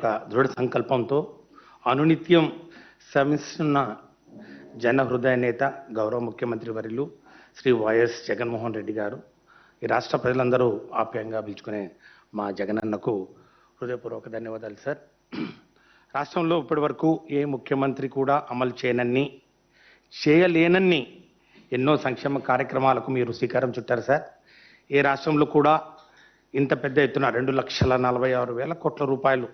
యొక్క దృఢ సంకల్పంతో అనునిత్యం శ్రమిస్తున్న జన హృదయ నేత గౌరవ ముఖ్యమంత్రి వర్యులు శ్రీ వైఎస్ జగన్మోహన్ రెడ్డి గారు, ఈ రాష్ట్ర ప్రజలందరూ ఆప్యాయంగా పిలుచుకునే మా జగనన్నకు హృదయపూర్వక ధన్యవాదాలు సార్. రాష్ట్రంలో ఇప్పటివరకు ఏ ముఖ్యమంత్రి కూడా అమలు చేయలేనన్ని ఎన్నో సంక్షేమ కార్యక్రమాలకు మీరు శ్రీకారం చుట్టారు సార్. ఏ రాష్ట్రంలో కూడా ఇంత పెద్ద ఎత్తున 2,46,000 కోట్ల రూపాయలు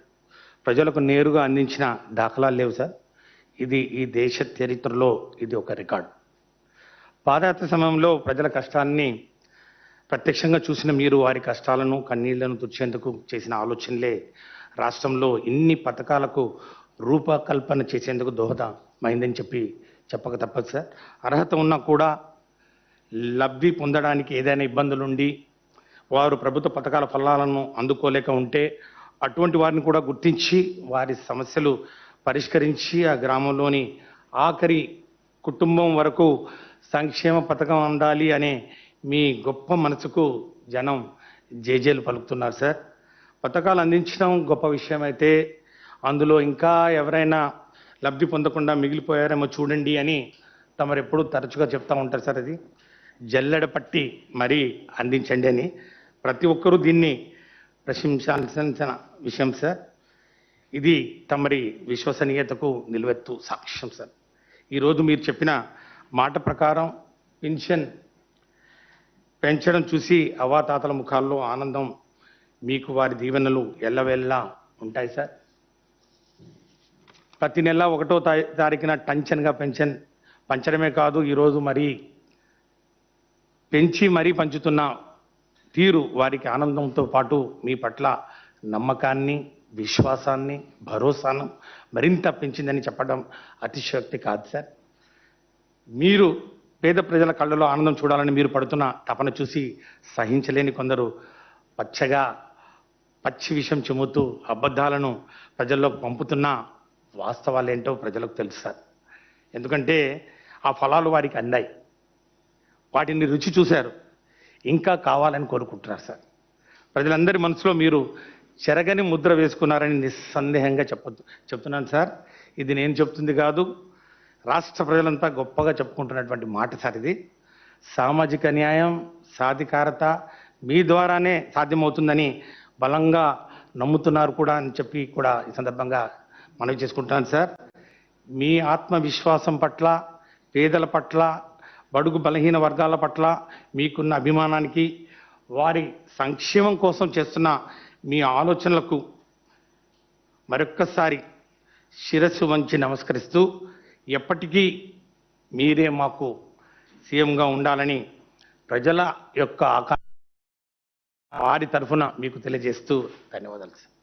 ప్రజలకు నేరుగా అందించిన దాఖలాలు లేవు సార్. ఇది ఈ దేశ చరిత్రలో ఇది ఒక రికార్డు. పాదయాత్ర సమయంలో ప్రజల కష్టాన్ని ప్రత్యక్షంగా చూసిన మీరు వారి కష్టాలను కన్నీళ్లను తుడిచేందుకు చేసిన ఆలోచనలే రాష్ట్రంలో ఇన్ని పథకాలకు రూపకల్పన చేసేందుకు దోహదమైందని చెప్పక తప్పదు సార్. అర్హత ఉన్నా కూడా లబ్ధి పొందడానికి ఏదైనా ఇబ్బందులుండి వారు ప్రభుత్వ పథకాల ఫలాలను అందుకోలేక ఉంటే అటువంటి వారిని కూడా గుర్తించి వారి సమస్యలు పరిష్కరించి ఆ గ్రామంలోని ఆఖరి కుటుంబం వరకు సంక్షేమ పథకం అందాలి అనే మీ గొప్ప మనసుకు జనం జేజేలు పలుకుతున్నారు సార్. పథకాలు అందించడం గొప్ప విషయం అయితే అందులో ఇంకా ఎవరైనా లబ్ధి పొందకుండా మిగిలిపోయారేమో చూడండి అని తమరు ఎప్పుడు తరచుగా చెప్తూ ఉంటారు సార్. అది జల్లెడ పట్టి మరీ అందించండి అని ప్రతి ఒక్కరూ దీన్ని ప్రశంసించాల్సిన విషయం సార్. ఇది తమరి విశ్వసనీయతకు నిలువెత్తు సాక్ష్యం సార్. ఈరోజు మీరు చెప్పిన మాట ప్రకారం పెన్షన్ పెంచడం చూసి అవాతాతల ముఖాల్లో ఆనందం, మీకు వారి దీవెనలు ఎల్లవెల్లా ఉంటాయి సార్. ప్రతి నెల 1వ తారీఖున టంచన్గా పెన్షన్ పంచడమే కాదు, ఈరోజు పెంచి మరీ పంచుతున్న తీరు వారికి ఆనందంతో పాటు మీ పట్ల నమ్మకాన్ని, విశ్వాసాన్ని, భరోసాను మరింత పెంచిందని చెప్పడం అతిశయోక్తి కాదు సార్. మీరు పేద ప్రజల కళ్ళలో ఆనందం చూడాలని మీరు పడుతున్న తపన చూసి సహించలేని కొందరు పచ్చి విషం చెముతూ అబద్ధాలను ప్రజల్లోకి పంపుతున్న వాస్తవాలేంటో ప్రజలకు తెలుసు సార్. ఎందుకంటే ఆ ఫలాలు వారికి అందాయి, వాటిని రుచి చూశారు, ఇంకా కావాలని కోరుకుంటున్నారు సార్. ప్రజలందరి మనసులో మీరు చెరగని ముద్ర వేసుకున్నారని నిస్సందేహంగా చెప్తున్నాను సార్. ఇది నేను చెప్తుంది కాదు, రాష్ట్ర ప్రజలంతా గొప్పగా చెప్పుకుంటున్నటువంటి మాట సార్. ఇది సామాజిక న్యాయం, సాధికారత మీ ద్వారానే సాధ్యమవుతుందని బలంగా నమ్ముతున్నారు కూడా అని చెప్పి కూడా ఈ సందర్భంగా మనవి చేసుకుంటున్నాను సార్. మీ ఆత్మవిశ్వాసం పట్ల, పేదల పట్ల, బడుగు బలహీన వర్గాల పట్ల మీకున్న అభిమానానికి, వారి సంక్షేమం కోసం చేస్తున్న మీ ఆలోచనలకు మరొక్కసారి శిరస్సు వంచి నమస్కరిస్తూ ఎప్పటికీ మీరే మాకు సీఎంగా ఉండాలని ప్రజల యొక్క వారి తరఫున మీకు తెలియజేస్తూ ధన్యవాదాలు సార్.